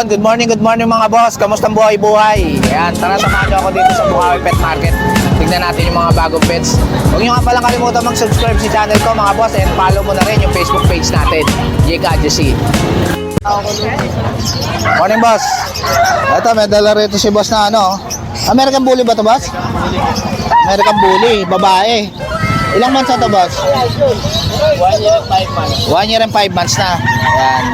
Yun, good morning mga boss. Kamusta ang buhay-buhay? Ayan, tara samahan nyo ako dito sa Bukawi Pet Market. Tignan natin yung mga bagong pets. Huwag nyo nga palang kalimutan mag-subscribe sa channel ko mga boss, and follow mo na rin yung Facebook page natin, Jake Adjusi. Morning boss. Ito, may dala rito si boss na ano. American Bully ba ito boss? American Bully, babae. Ilang months na ito boss? 1 year and 5 months. 1 year and 5 months na. Ayan.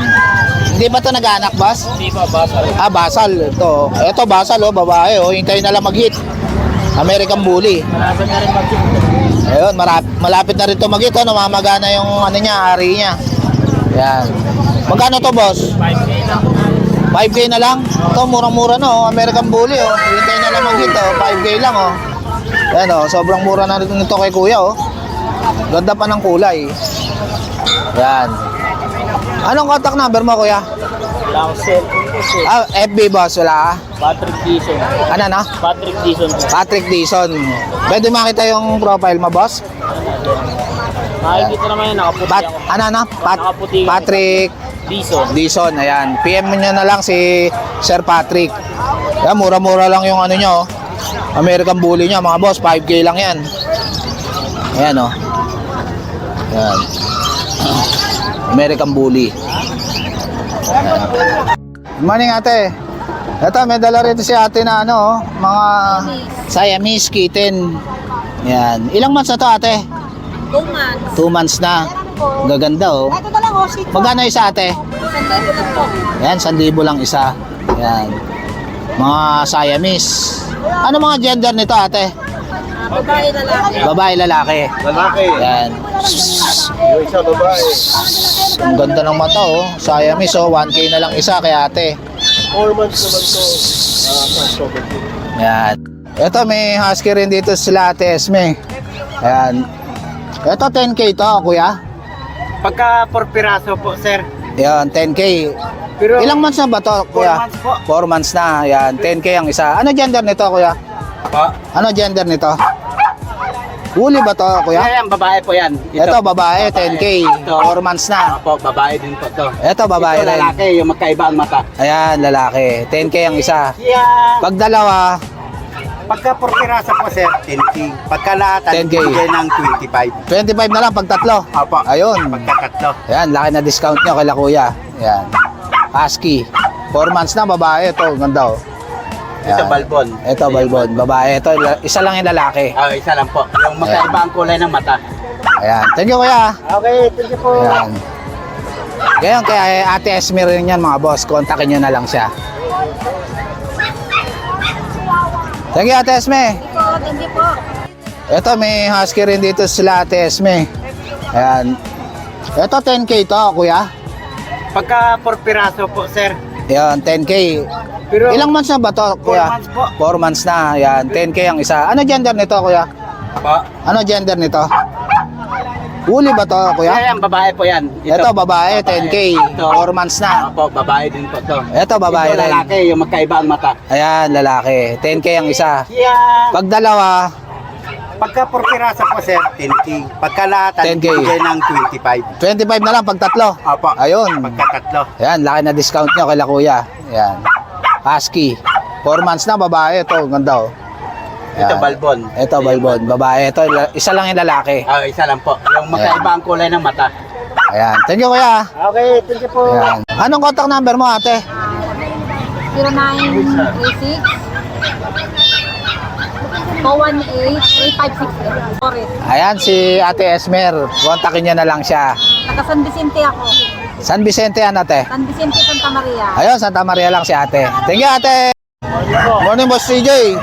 Hindi ba ito nag-anak boss? Hindi pa, basal. Ah, basal. Ito basal oh, babae oh. Hintayin na lang mag-hit. American Bully. Malapit na rin mag-hit. Ayun, malapit na rin ito mag-hit oh. Namamagana yung ano niya, ari niya. Ayan. Magkano to boss? 5K lang. 5K na lang? Ito, murang-mura no, American Bully oh. Hintayin na lang mag-hit oh. 5K lang oh. Ayan oh, sobrang mura na rin ito kay kuya oh. Ganda pa ng kulay. Ayan. Anong contact number mo kuya? Lang cellphone ko sir. Ah, FB boss, wala ka? Patrick Dizon. Ano na? Patrick Dizon. Patrick Dizon. Pwede makita yung profile mo boss? Makikita naman yan, nakaputi ako. Ano na? Nakaputi ako. Patrick Dizon. Dizon, ayan. PM nyo na lang si Sir Patrick. Ayan, mura-mura lang yung ano nyo. American Bully nyo, mga boss. 5K lang yan. Ayan o. Ayan. American Bully. Ayan. Good morning ate. Ito, may dala rito si ate na ano, mga Siamese kitten. Ayan. Ilang months na to ate? 2 months. 2 months na. Gaganda oh. Ito na lang, oh, shit. Magkano isa ate? 1,000 lang po. Ayan, 1,000 lang isa. Ayan. Mga Siamese. Ano mga gender nito ate? Babae, lalaki. Babae, lalaki. Lalaki. Ayan. Yung isa babae. Ang ganda ng mata oh. Siamese oh. 1K na lang isa kay ate. 4 months naman to. Ayan. Ito may husky rin dito sila ate Esme. Ayan. Ito 10K to kuya. Pagka 4 piraso po sir. Ayan, 10K. Pero Ilang months na ba to kuya? 4 months po. 4 months na. Ayan, 10K ang isa. Ano gender nito kuya? Pa. Ano gender nito? Woolly ba to kuya? Yan, babae po yan. Ito babae, 10K. 4 months na. Opo, babae din po to. Ito babae Ito rin. lalaki, yung magkaiba ang mata. Ayan, lalaki. 10K ang isa. Yeah. Pag dalawa, Pagka 4 piraso po sir, 10K. Pagka lahat, 10K. bigay ng 25. 25 na lang pag tatlo. Opo. Ayun. Pagkakatlo. Ayan, laki na discount nyo kay kuya. Ayan. Husky. 4 months na, babae. Ito, ganda oh. Ito Ayan. balbon. Ito, balbon. Babae. Ito, isa lang yung lalaki. Isa lang po. Yung magkaiba ang kulay ng mata. Ayan. Thank you kuya. Okay, thank you po. Ayan. Ngayon, kaya ate Esme rin yan mga boss. Kontakin nyo na lang siya. Thank you ate Esme. Po, thank you po. Ito, may husky rin dito sila ate Esme. Ayan. Ito, 10K to, kuya. Pagka 4 piraso po, sir. Ayan, 10K. Pero Ilang months na ba to, 4 kuya? months po. 4 months na. Ayan, 10K ang isa. Ano gender nito, kuya? Po. Ano gender nito? Woolly ba to, kuya? Yan, babae po yan. Ito, babae, 10K. Ito. 4 months na. Opo, babae din po to. Ito, babae Ito rin. lalaki, yung magkaiba ang mata. Ayan, lalaki. 10K ang isa. Yeah. Pag dalawa, Pagka 4 piraso po, sir, 10K. Pagka lahat, 10K. bigay ng 25. 25 na lang pag tatlo. Opo. Ayun. Pagkakatlo. Ayan, laki na discount nyo kay kuya. Ayan. Husky. 4 months na, babae. Ito, ganda oh. Ito Ayan. balbon. Ito, balbon. Babae. Ito, isa lang yung lalaki. Isa lang po. Yung magkaiba ang kulay ng mata. Ayan. Thank you, kuya. Okay, thank you po. Ayan. Anong contact number mo, ate? 0936 418-3568. Sorry. Ayan, si ate Esmer. Kontakin niya na lang siya. Taga San Vicente ako. San Vicente yan, ate? San Vicente, Santa Maria. Ayun, Santa Maria lang si ate. Thank you, ate. Morning, Boss CJ.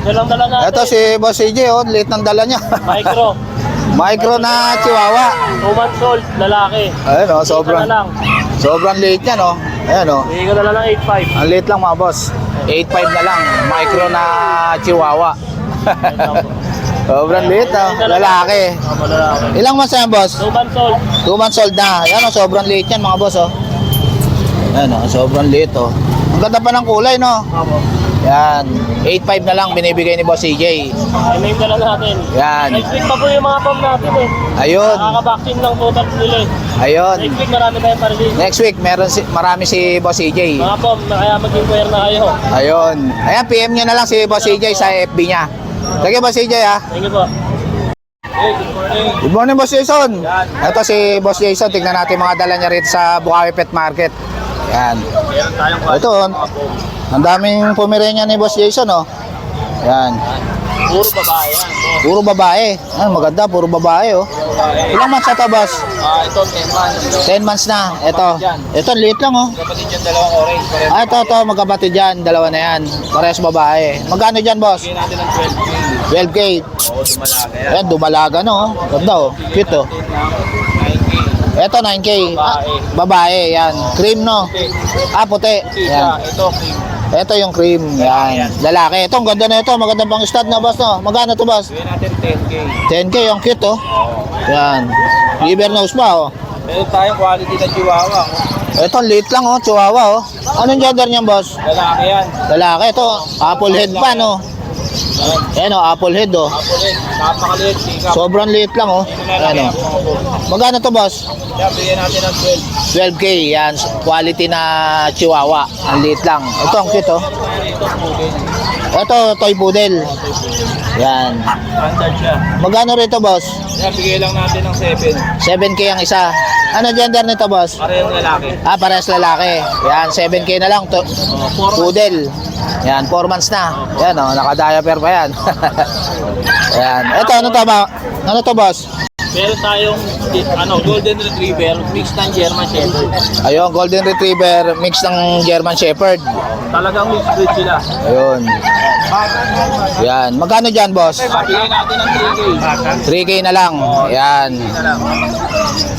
Dalang dala natin. Ito si Boss CJ, oh. Late ng dala niya. Micro. Micro na chihuahua. 2 months old, lalaki. Ayun, oh. Sobrang late yan, oh. Ayan, oh. Bigay ko na lang ng 8.5. Ang late lang, mga boss. 8.5 na lang. Micro na chihuahua. Sobrang late, oh. Lalaki. Lalaki. Ilang months na yan, boss? 2 months old. 2 months old na. Ayan, oh. Sobrang late yan, mga boss, oh. Ayan, oh. Sobrang late, oh. Ang ganda pa ng kulay, no? Opo. Yan. 8.5 na lang binibigay ni Boss CJ. I-name na lang natin. Yan. Next week pa po yung mga pom natin eh. Ayun. Nakaka-vaccine lang total nila eh. Ayun. Next week marami tayong pa-release. Next week, marami si Boss CJ. Mga pom, kaya mag-inquire na kayo. Ayun. Ayan, PM nyo na lang si Boss CJ sa FB niya. Sige, Boss CJ ha. Thank you po. Hey, good morning. Good morning, Boss Jason. Ito si Boss Jason. Tignan natin mga dala niya rito sa Bukawi Pet Market. Yan. Meron tayong Ito, mga pom. ang daming Pomeranian ni Boss Jason, oh. Yan. Puro babae yan. No? Puro babae. Ay, maganda, puro babae, oh. Ilang months na to, Boss? Ito 10 months. 10 months na. Ito, liit lang, oh. Kapatid yung dalawang orange. Ito, magkapatid dyan. Dalawa na yan. Parehas babae. Magkano dyan, Boss? Bigyan natin ng 12K. 12K. Oo, dumalaga yan. Ayan, dumalaga, no? Ganda, oh. Cute, oh. 9K. Ito, 9K. Babae, yan. Cream, no? Puti. Yan. Ito, cream. Ito yung cream. Yan. Lalaki. Ito, ang ganda na ito. Magandang pang stud na, boss, no? Magkano to, boss? Bigyan natin 10K. 10K, yung cute, oh. Yan. Liver nose pa, oh. Meron tayong quality na chihuahua. Ito, liit lang, oh. Chihuahua, oh. Anong gender niyan, boss? Lalaki yan. Lalaki. Ito, apple head pa, no? Ayan, oh. Apple head, oh. Kapulit. Napakaliit. Sikap. Sobrang liit lang, oh. Ayan, oh. Magkano to, boss? Yan, bigyan natin ng 12K. Yan. Quality na chihuahua. Ang liit lang. Ito, ang cute, oh. 12. Ito, poodle. Ito, toy poodle. Yan. Standard siya. Magkano rito, boss? Yan, bigyan lang natin ng 7. 7K ang isa. Ano gender nito, boss? Parehong lalaki. Parehas lalaki. Yan, 7K na lang. Poodle. Yan, 4 months na. Yan, oh, naka-diaper pa yan. Yan. Ito, ano to ba? Ano to, boss? Meron tayong golden retriever mixed ng German Shepherd. Ayun, golden retriever mix ng German Shepherd. Talagang mixed breed sila. Ayun. Yan. Magkano dyan, boss? Bigyan natin ng 3K. 3K na lang. Yan. Na lang.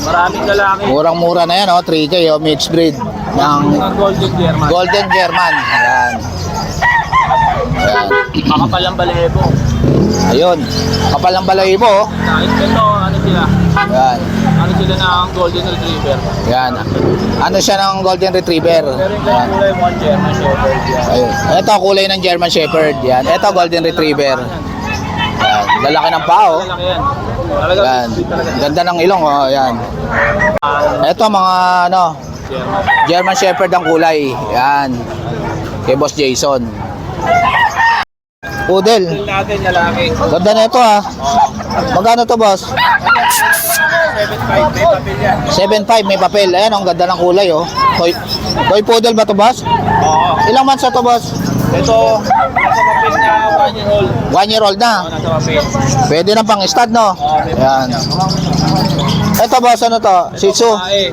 Maraming lalaki. Murang-mura na yan, oh. 3K, oh. Mixed breed ng Ng golden German. Golden German. Yan. Yan. Makapal ang balebo. Ayun. Kapal ng balahibo, oh. Ito, ano sila? Yan. Ano sila ng golden retriever? Yan. Ano siya ng Golden Retriever? Meron Yan. tayong kulay mo German Shepherd. Yan. Ayun. Ito, kulay ng German Shepherd. Yan. Ito, Golden Retriever. Yan. Lalaki ng pao. Lalaki yan. Talagang Yan. mixed breed talaga. Ganda ng ilong, oh. Yan. Ito, mga, ano, German. German Shepherd ang kulay. Yan. Kay Boss Jason. Poodle. Ito natin lalaki. Ganda na ito, ha. Magkano to, boss? 7.5 may papel yan. 7.5, may papel. Ayan, ang ganda ng kulay, oh. Toy poodle ba to, boss? Oo. Ilang months na to, boss? Ito, nasa papel na 1 year old. 1 year old na. Nasa papel. Pwede na pang stud, no? Ayan. Ito, boss, ano to? Shih Tzu. Babae.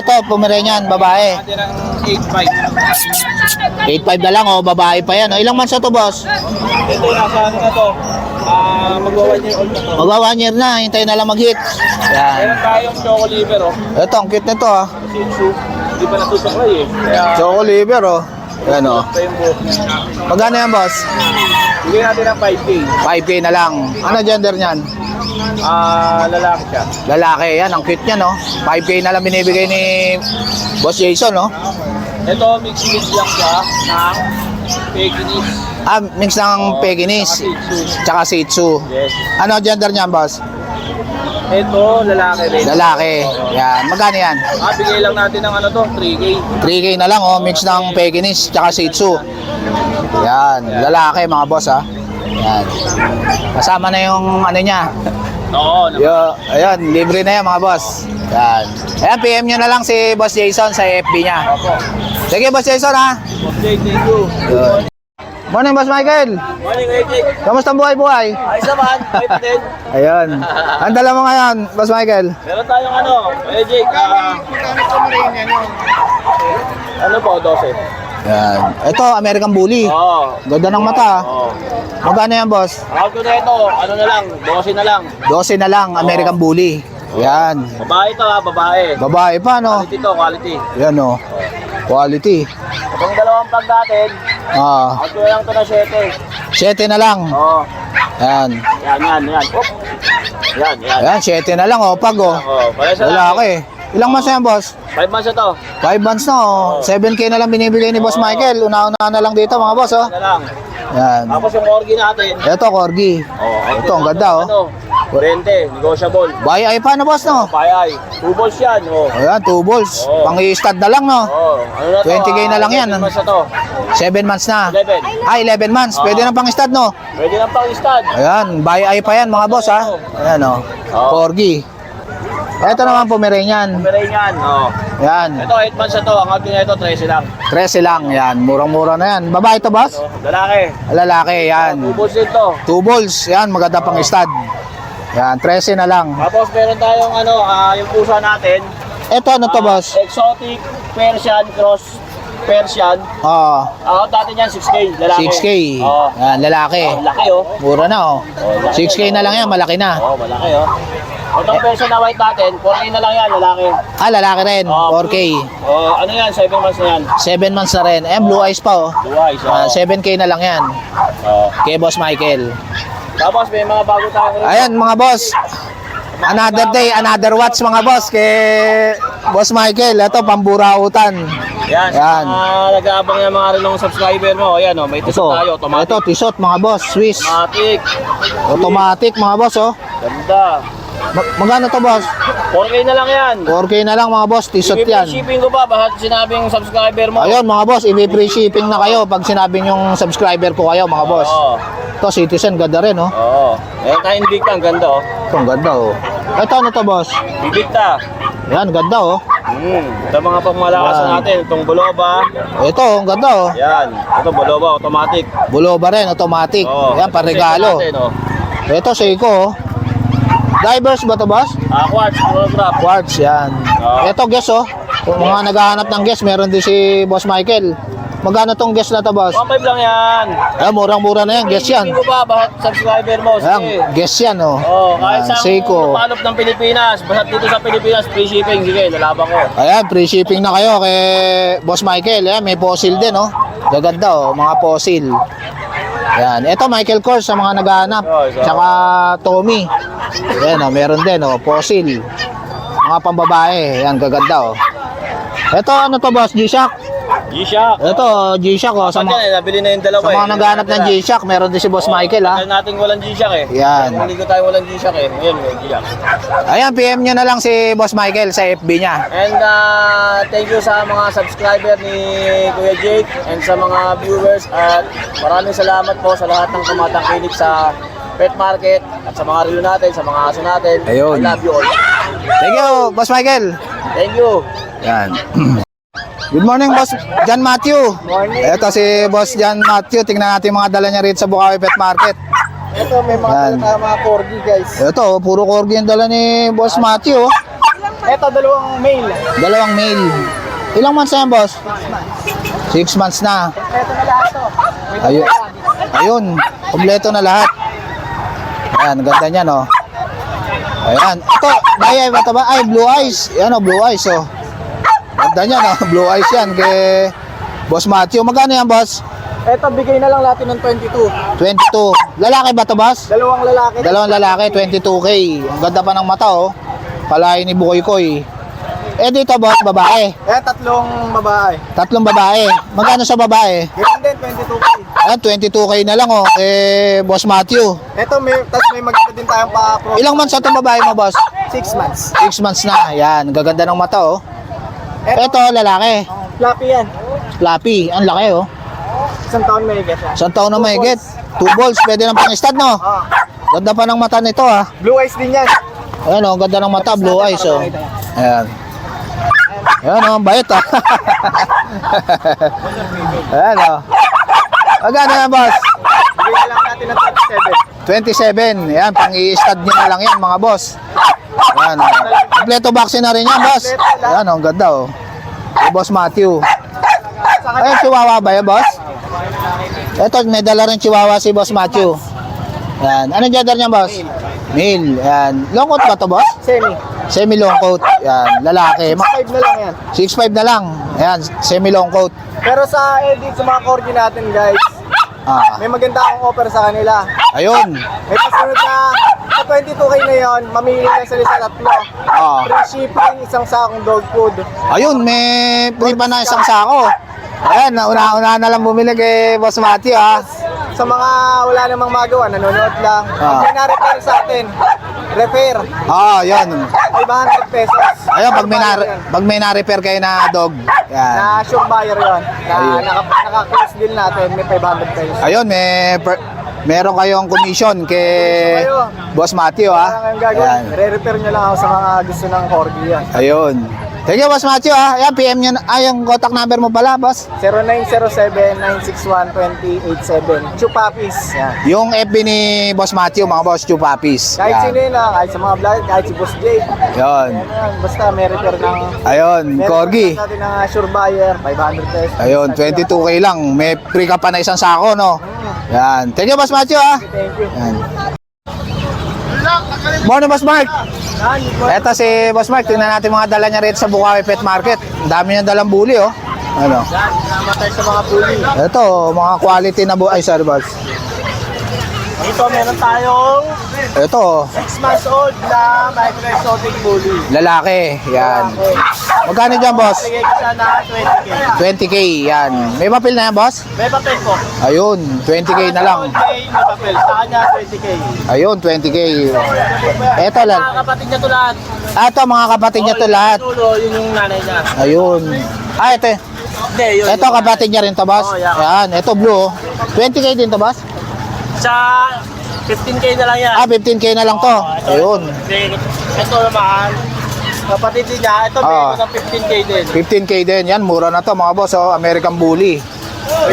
Ito, Pomeranian, babae. Natin ang 8.5. 8.5 na lang, oh. Babae pa yan, oh. Ilang months na to, boss? Ito, nasa ano na to? Magwa 1 year old na to. Magwa 1 year na. Hintayin na lang mag-hit. Ayan. Meron tayong choco liver, oh. Ito, ang cute nito, ah. Shih Tzu. Hindi pa natusuklay eh. Kaya, Choco liver, oh. Ayan, oh. ito yung buhok niya. Magkano yan, boss? Bigyan natin ng 5K. 5K na lang. Ano gender niyan? Lalaki siya. Lalaki, yan. Ang cute niya, no? 5K na lang binibigay ni Boss Jason, no? Ito, mixed breed lang siya ng Pekinese. Mix ng Pekinese. Shih Tzu. Tsaka Shih Tzu. Yes. Ano gender niyan, boss? Ito, lalaki rin. Lalaki. Yan. Magkano yan? Bigay lang natin ng ano to, 3K. 3K na lang, oh. Mix ng Pekinese tsaka Shih Tzu. Yan. Lalaki, mga boss, ha? Yan. Kasama na yung ano niya. Oo, Ayan, libre na yan, mga boss. Yan. Ayan, PM nyo na lang si Boss Jason sa FB niya. Sige, Boss Jason, ha? Okay, thank you. Yun. Morning, Boss Michael. Morning, Ejik. Kamusta ang buhay-buhay? Ayos naman, may patin. Ayun. Ang dala mo ngayon, Boss Michael? Meron tayong ano, Ejik. Ano po, 12? Yan. Ito, American Bully. Oo. Ganda ng mata. Oo. Magkano yan, boss? Ako na ito, ano na lang, 12 na lang. 12 na lang, American Bully. Yan. Babae ito ha, babae. Babae pa, no? Quality to, quality. Yan, no? Quality. Itong dalawang pag natin, ako lang ito na 7. 7 na lang. Oo. Yan. Yan. Oop. Yan. Yan, 7 na lang, oh. Pag, oh. Oo, pala sa Lalaki. Ilang months na yan, boss? 5 months na to. 5 months na, oh. 7K na lang binibigay ni Boss Michael. Una-una na lang dito, mga boss, oh. Na lang. Yan. Tapos yung corgi natin. Ito, corgi. Ito, ang ganda, oh. Ano? 20, negotiable. Buy ay pa na, boss, no? Payay. 2 balls yan. Ayan, 2 balls. Oo. Pang-i-stud na lang, no? Ano na to? 20K na lang yan. 7 months na to. 7 months na. 11. Ay, 11 months. Pwede na pang-stud, no? Pwede lang pang stud. Ayan, buy ay pa yan, mga boss, ha? Ayan, oh. Oo. Corgi. Ito naman, Pomeranian. Meron yan. Ayan, Ito, 8 months na to. Ang hati na ito, 13 lang. 13 lang. Ayan, murang-mura na yan. Babae to, boss? Lalaki. Lalaki, yan. 2 balls din to. 2 balls. Yan, maganda pang-stud. Yan, 13 na lang. Tapos meron tayong yung pusa natin. Ito, ano to, boss? Exotic Persian cross Persian. Oo. Dati yan 6K, lalaki. 6K. Oo. Yan, lalaki. Laki oh. Mura na, oh. Laki. 6K na lang yan, malaki na. Malaki oh. Itong Persian na white natin, 4K na lang yan, lalaki. Ah, lalaki rin. 4K. Ano yan, 7 months na yan. 7 months na rin. Blue eyes pa, oh. Blue eyes. 7K na lang yan. Kay Boss Michael. Tapos may mga bago tayong Ayan, mga boss. Another day, another watch, mga boss. Kay Boss Michael. Ito, pamburautan. Yan, Yan. nag-aabang yung mga rin ng subscriber mo. Ayan may Ito, tisot tayo, automatic. ito, tisot, mga boss. Swiss. Automatic. Automatic, mga boss, oh. Ganda. Magkano to, boss? 4K na lang yan. 4K na lang, mga boss. Tisot I-free yan. shipping ko pa, baka sinabing subscriber mo. Ayun, mga boss, i-free shipping na kayo pag sinabi yung subscriber ko kayo, mga boss. Oo. Ito, Citizen, ganda rin, oh. Oo. Kain big ang ganda oh. Ito, ang ganda, oh. Ito, ano to, boss? Bibigta. Yan, ganda, oh. Ito mga pangmalakas Yan. natin. Itong buloba. Ito, ang ganda, oh. Yan. Ito buloba, automatic. Buloba rin, automatic. Oo. Yan, parregalo. Natin, oh. Ito, Seiko, oh. Divers ba to, boss? Quartz, chronograph. Quartz, yan. Oo. Ito, guess, oh. Kung mga naghahanap ng guess, meron din si Boss Michael. Magkano tong guess na to, boss? 1.5 lang yan. Ah, murang-mura na yan, guess yan. Hindi ko ba, baka subscriber mo. Sige. Ayan, guess yan, oh. Kahit Yan, sa Seiko. palop ng Pilipinas, basta dito sa Pilipinas, free shipping. Sige, lalaban ko. Ayan, free shipping na kayo kay Boss Michael. Ayan, may fossil din, oh. Gaganda, oh, mga fossil. Ayan, ito Michael Kors sa mga naghahanap. Tsaka Tommy. Ayan, oh, meron din, oh, fossil. Mga pambabae. Ayan, gaganda, oh. Ito, ano to, boss? G-Shock? G-Shock. Ito, G-Shock, oh. Sa mga, nabili na yung dalawa sa mga naghahanap ng G-Shock, meron din si Boss Michael, ha. Tagal natin walang G-Shock eh. Yan. Hindi ko tayo walang G-Shock eh. Ngayon may G-Shock. Ayan, PM nyo na lang si Boss Michael sa FB niya. And thank you sa mga subscriber ni Kuya Jake and sa mga viewers at maraming salamat po sa lahat ng tumatangkilik sa pet market at sa mga relo natin, sa mga aso natin. Ayun. I love you all. Thank you, Boss Michael. Thank you. Yan. Good morning, Boss John Matthew. Morning. Ito si Boss John Matthew. Tingnan natin yung mga dala niya rito sa Bukawi Pet Market. Ito, may Yan. mga corgi, guys. Ito, puro corgi yung dala ni Boss Matthew. Ito, dalawang male. Dalawang male. Ilang months na yan, Boss? 6 months na. Ito na lahat to. Ayun. Ayun, kompleto na lahat. Ayan, ganda niya, no. Ayan. Ito, bayay ba ito ba? Ay, blue eyes. Ayan, oh, blue eyes, oh. Ganda niya, no. Blue eyes yan kay Boss Matthew. Magkano yan, Boss? Ito, bigay na lang natin ng 22. 22. Lalaki ba ito, Boss? Dalawang lalaki. Dalawang lalaki, 22K. Ang ganda pa ng mata, oh. Kalahin ni Bukoy-Koy. Eh, dito, Boss, babae. Tatlong babae. Tatlong babae. Magkano sa babae? Ganun din, 22K. Ayan, 22K na lang, oh. Kay Boss Matthew. Ito, may maganda din tayong pa-pro. Ilang months sa itong babae mo, Boss? 6 months. 6 months na. Ayan, gaganda ng mata, oh. Ito, lalaki. Fluffy yan. Flappy. Ang laki, oh. Isang taon may higit yan. Isang taon na may get. 2 balls. Pwede ng pang-stud, no? Ah, Ganda pa ng mata nito, ah. blue eyes din yan. Ayan, oh. Ganda ng mata. Blue eyes, oh. Ayan. Ayan, oh. Ang bait, ah. Ayan, oh. Magkano yan, boss? Bigay na lang natin ng 27. Ayan, pang-i-stud nyo na lang yan, mga boss. Ayan, oh. Kompleto vaccine na rin yan, boss. Ayan, oh. Ang ganda, oh. Si Boss Matthew. Ayan, chihuahua ba yan, boss? Ito, may dala rin chihuahua si Boss Matthew. Ayan. Anong gender niya, boss? Male. Ayan. Long coat ba to, boss? 27. Semi-long coat. Ayan. Lalaki. 5 na lang yan. 6'5 na lang. Ayan. Semi-long coat. Pero sa edit sa mga corgi natin, guys, may maganda akong offer sa kanila. Ayun. May pasunod na sa 22K na yon, mamili lang sila sa tatlo. Free shipping, isang sakong dog food. Ayun, may free pa na isang sako. Ayan, una na lang bumili kay Boss Matthew, ha. Sa mga wala namang magawa, nanonood lang. Pag may na-repair sa atin, repair, Yun. 500 pesos. Ayun, pag may na-repair kayo na dog. Yan. Na sure buyer yon. Ayun. Na naka-close deal natin, may 500 pesos. Ayun, meron kayong commission kay Boss Matthew, ha. Ang gagawin, re-repair nyo lang ako sa mga gusto ng corgi yan. Ayun. Thank you, Boss Matthew, ha. Ayan, PM nyo na. Yung contact number mo pala, boss. 0907-961-2087. Chupapis. Yan. Yung FB ni Boss Matthew, mga boss, Chupapis. Kahit sino yun kahit sa mga vlog, kahit si Boss Jay. Yun. Yan, basta may repair ng... Ayun, Corgi. Meron natin ng sure buyer, 500 pesos. Ayun, 22K lang. May free ka pa na isang sako, no? Yan. Thank you, Boss Matthew, ha. Thank you. Yan. Morning, Boss Mark. Eto si Boss Mark, tingnan natin mga dala niya rito sa Bukawi Pet Market. Ang dami niya dalang bully, oh. Ano? Namatay sa mga bully. Ito, mga quality na ay, sorry, boss. Dito meron tayong Ito, 6 months old na micro exotic bully. lalaki. Yan. Magkano dyan, boss? Bigay ko siya na 20K. 20K, yan. May papel na yan, boss? May papel po. Ayun, 20K na lang. 20K may papel. Sa kanya 20K. Ayun, 20K. Ito lang. Mga kapatid niya to lahat. Ito, mga kapatid niya to lahat. Tulo, yun yung nanay niya. Ayun. Ito. Hindi, yun. Ito, kapatid niya rin to, boss. Oh, yeah. Yan, ito blue, oh. 20K din to, boss? Sa 15K na lang yan. 15K na lang to. Ayun. Ito naman, kapatid din niya. Ito, bigay ko ng 15K din. 15K din. Yan, mura na to, mga boss, oh. American Bully.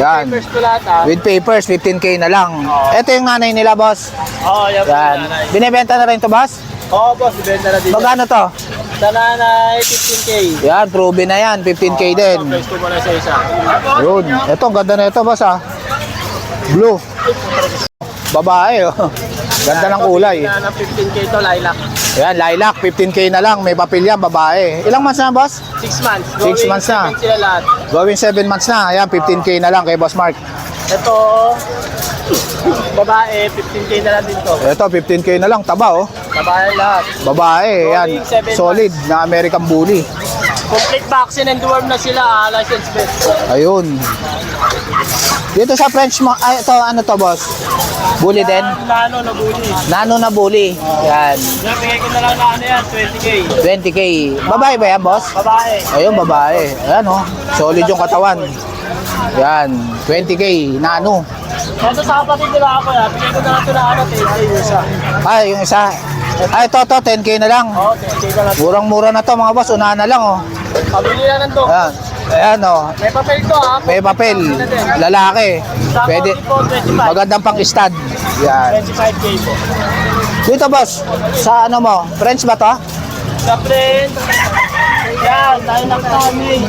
Yan. Papers ko lahat ah. With papers, 15K na lang. Ito yung nanay nila, boss. Oo, yan po Yan. nanay. Binibenta na rin to, boss? Oo, boss, ibenta na din. Magkano to? Sa nanay, 15K. Yan, proven na yan. 15K din. Papers ko muna sa isa. Yun. Ito, ang ganda na ito, boss, ah. Blue. Babae, oh. Ganda ng kulay. Yan, ng 15K to, lilac. Yan, lilac. 15K na lang. May papel yan, babae. Ilang months na, boss? 6 months. 6 months na. 7 sila lahat. Gawin 7 months na. Ayan, 15K na lang kay Boss Mark. Ito, babae, 15K na lang din to. Ito, 15K na lang. Taba, oh. Babae lahat. Babae, yan. Going 7 Solid na American Bully. Complete vaccine and deworm na sila, license best. Ayun. Dito sa French, ito, ano to, boss? Bully din? Nano na bully. Nano na bully. Yan. Yan, bigay ko na lang na ano yan, 20K. 20K. Babae ba yan, boss? Babae. Ayun, babae. Ayan, oh. Solid yung katawan. Yan. 20K. Nano. Ito sa kapatid nila ako yan, bigay ko na lang ito na ano, 10K yung isa. Yung isa. Ito, 10K na lang. Oo, 10K na lang. Murang-mura na to, mga boss. Unahan na lang, oh. Pabili na ng dog. Ayan. Ayan, oh. May papel to ha. May papel. Lalaki. Sa Pwede. po, 25. Magandang pang stud. Yan. 25K po. Dito, boss. Sa ano mo? French ba to? Sa friend, yan, tayo ng kami.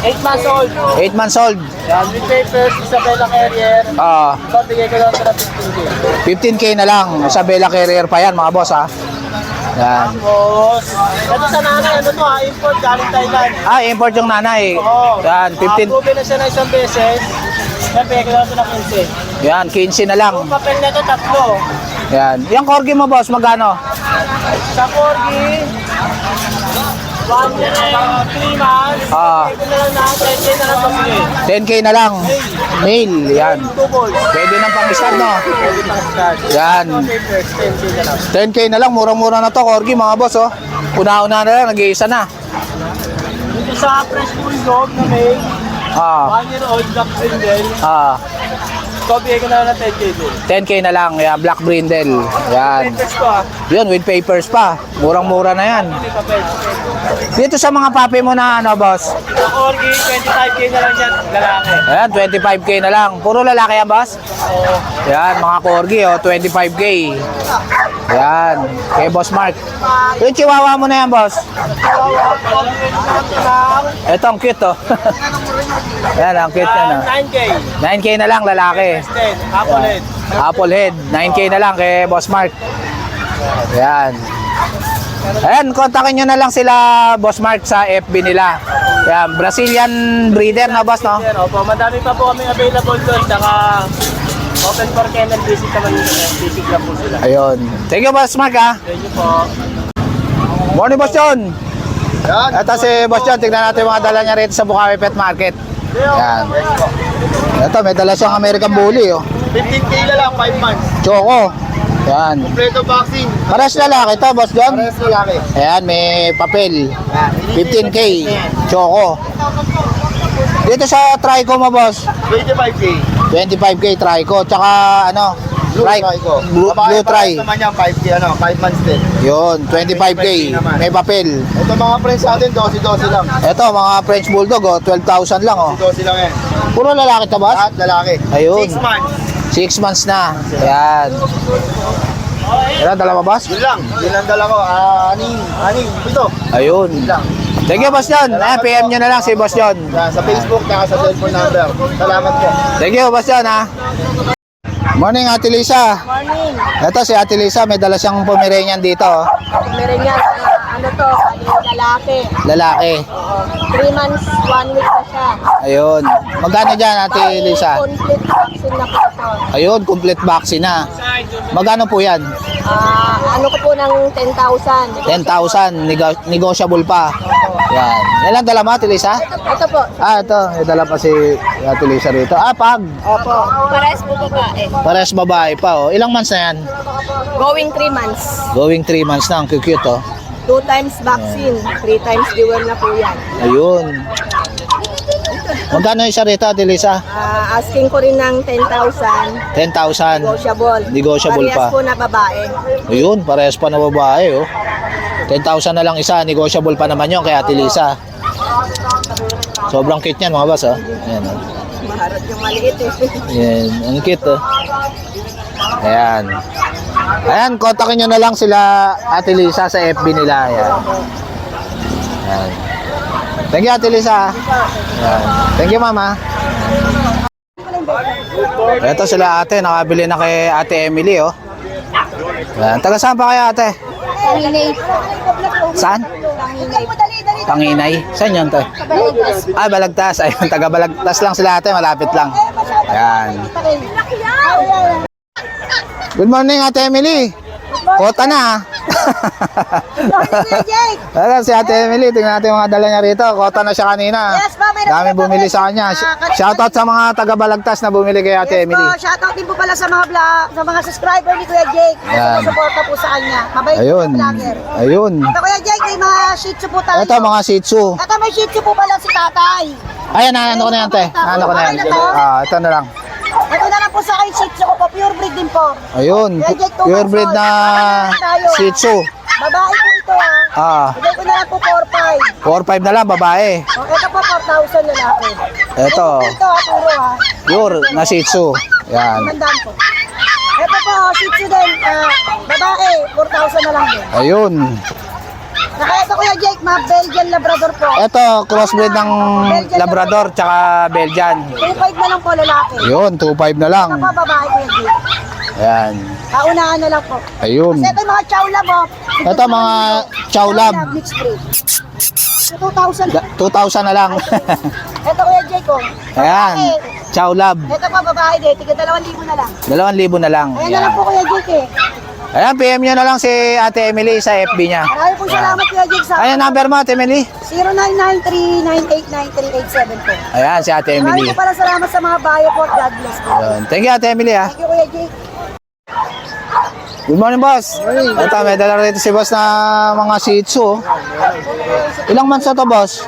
8 months old. 8 months old. Yan, with papers, Isabella Carrier. Ito, bigay ko lang ito na 15K. 15K na lang. Isabella Carrier pa yan, mga boss, ha. Yan. Tapos, ito sa nanay, ano to ha, import galing Thailand. Import yung nanay. Oo. Yan, 15. Approve na siya na isang beses. Yan, bigay ko lang ito na 15. Yan, 15 na lang. Yung papel na ito, tatlo. Yan. Yung corgi mo, boss, magkano? Sa Corgi, 1 year and 3 months. Bigay ko na lang na 10K na lang sa 10K na lang. Male. Yan. 2 balls. Pwede ng pang stud, no? Pwede pang start. Yan. Papers, 10K na lang. 10K na lang. Murang-mura na to, corgi, mga boss, oh. Una-una na lang. Nag-iisa na. Dito sa fresh bulldog na may 1 year old black brindle. Ito, bigay ko na lang na 10K din. 10K na lang. Yan, black brindle. Yan. Papers ko ha. Yun, with papers pa. Murang-mura na yan. May papers. Dito sa mga papi mo na ano, boss? Sa Corgi, 25K na lang yan, lalaki. Ayan, 25K na lang. Puro lalaki yan, boss? Oo. Yan, mga corgi, oh, 25K. Yan, kay Boss Mark. Yung chihuahua mo na yan, boss? Ito, ang cute, oh. Yan, ang cute yan, oh. 9K. 9K na lang, lalaki. 10, apple head. Apple head, 9K na lang kay Boss Mark. Yan. Ayan, kontakin nyo na lang sila, Boss Mark, sa FB nila. Ayan, Brazilian breeder na, boss, no? Yan, opo, madami pa po kami available doon. Saka open for kennel visit naman yun. Visit lang po sila. Ayun. Thank you, Boss Mark, ha? Thank you po. Morning, Boss John. Ito si Boss John, tignan natin yung mga dala niya rito sa Bukawi Pet Market. Ayan. Ito, may dala siyang American Bully, oh. 15K na lang, 5 months. Choco. Ayan. Kompleto vaccine. Pares lalaki to, Boss John. Pares lalaki. Ayan, may papel. 15K. Choco. Dito sa Trico mo, boss. 25K. 25K Trico. Tsaka ano? Blue Trico. Blue Tri. naman yan, 5K, 5 months din. Yun, 25K. May papel. Ito mga friends natin, 12 lang. Ito, mga French Bulldog, oh, 12,000 lang, oh. 12 lang yan. Puro lalaki to, boss? Lahat lalaki. Ayun. 6 months. 6 months na. Ayan. Ayan, dalawa, boss? Yun lang. Yun lang dala ko. Aning. Ito. Ayun. Thank you, Boss John. Ayan, PM nyo na lang si Boss John. Yan, sa Facebook, kaya sa telephone number. Salamat po. Thank you, Boss John, ha. Morning, Ate Lisa. Morning. Ito si Ate Lisa, may dala siyang Pomeranian dito, oh. Meron yan, ano to, lalaki. Lalaki. 3 months, 1 week na siya. Ayun. Magkano dyan, Ate Lisa? Complete vaccine na po ito. Ayun, complete vaccine na. Magkano po yan? Ano ko po ng 10,000. 10,000, negotiable pa. Yan. Yan lang dala mo, Ate Lisa? Ito po. Ito. May dala pa si Ate Lisa rito. Pag. Opo. Pares po babae. Pares babae pa, oh. Ilang months na yan? Going 3 months. Going 3 months na. Ang cute, oh. 2 times vaccine. 3 times deworm na po yan. Ayun. Magkano isa rito, Ate Lisa? Asking ko rin ng 10,000. 10,000. Negotiable. Negotiable Parehas pa. po na babae. Ayun, parehas pa na babae, oh. 10,000 na lang isa. Negotiable pa naman yun kay Ate Lisa. Sobrang cute niyan, mga boss, oh. Ayan, oh. Maharot yung maliit eh. Ayan, ang cute, oh. Ayan. Ayan, kontakin nyo na lang sila Ate Lisa sa FB nila. Ayan. Ayan. Thank you, Ate Lisa. Ayan. Thank you, Mama. Ito sila ate, nakabili na kay Ate Emily, oh. Ayan. Taga saan pa kayo, ate? Tanginay. Saan? Tanginay. Saan yun, te? Balagtas. Ayun, taga Balagtas lang sila ate, malapit lang. Ayan. Good morning, Ate Emily. Kota na, ha? Ayan, si Ate Emily, tingnan natin yung mga dala niya rito. Kota na siya kanina. Yes, pa, meron Dami pa bumili rin. sa kanya. Shoutout sa mga taga Balagtas na bumili kay Ate Emily. Shoutout din po pala sa mga sa mga subscriber ni Kuya Jake. Yan. Suporta po sa kanya. Mabait Ayun. po vlogger. Ayun. Ito Kuya Jake, may mga shih tzu po tayo. Ito, mga Shih Tzu. Ito may shih tzu po pala si tatay. Ayan, ano ko na yan, te? Ano ko na yan? Ito na lang. Ito na lang po sa akin shih tzu ko po. Pure breed din po. Ayun, Kuya Jake, 2 pure breed na Shih Tzu. Babae po ito Bigay ko na lang po 4,500. 4-5 na lang, babae. Ito po 4,000 lalaki. Ito, Ito puro pure na Shih Tzu. Yan. Mandaan po. Ito po, shih tzu din. Babae, 4,000 na lang din. Ayun. Saka ito Kuya Jake, mga Belgian Labrador po. Ito, crossbreed ng Labrador tsaka Belgian. 2,500 na lang po lalaki. Ayun, 2-5 na lang. Ito po babae Kuya Jake. Ayan. Paunahan na lang po. Ayun. Kasi ito yung mga chow lab Ito, mga chow lab. mixed breed. 2,000. 2,000 na lang. Ito Kuya Jake Ayan. Chow lab. Ito po babae din, tiga 2,000 na lang. 2,000 na lang. Ayan na lang po Kuya Jake Ayan, PM nyo na lang si Ate Emily sa FB niya. Maraming po salamat Kuya Jake sa Ayan, number mo, Ate Emily. 0993-989-3897 po. Ayan, si Ate Maraming Emily. po pala salamat sa mga bayo po. God bless po. Ayan. Thank you, Ate Emily, ha. Thank you Kuya Jake. Good morning, boss. Ito, may dala rito si boss na mga Shih Tzu. Ilang months na to, boss?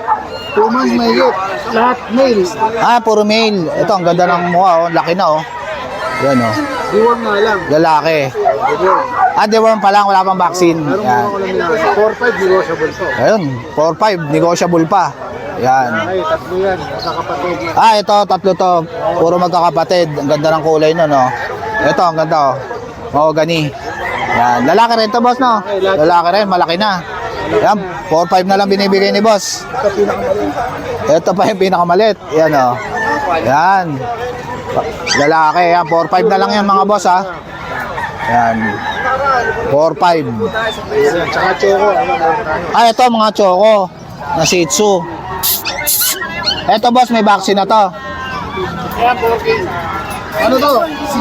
2 months may hit. Lahat male. Puro male. Ito, ang ganda ng mukha, oh. Laki na, oh. Yan, oh. Diwan nga lang. Lalaki. Deworm pa lang, wala pang vaccine. Yan. 4-5 negotiable po. Ayun, 4-5, negotiable pa. Yan. Ay, tatlo yan. Kakapatid. Ito, tatlo to. Puro magkakapatid. Ang ganda ng kulay nun, oh. Ito, ang ganda, oh. Mahogany. Yan. Lalaki rin to, boss, no? Lalaki rin, malaki na. Yan, 4-5 na lang binibigay ni boss. Ito pa yung pinakamalit. Yan, oh. Yan. Lalaki, yan. 4-5 na lang yan, mga boss, ha. Yan. 4.5. Tsaka choco. Ah, ito mga choco na Shih Tzu. Ito boss, may vaccine na to. Ayan, okay. Ano to?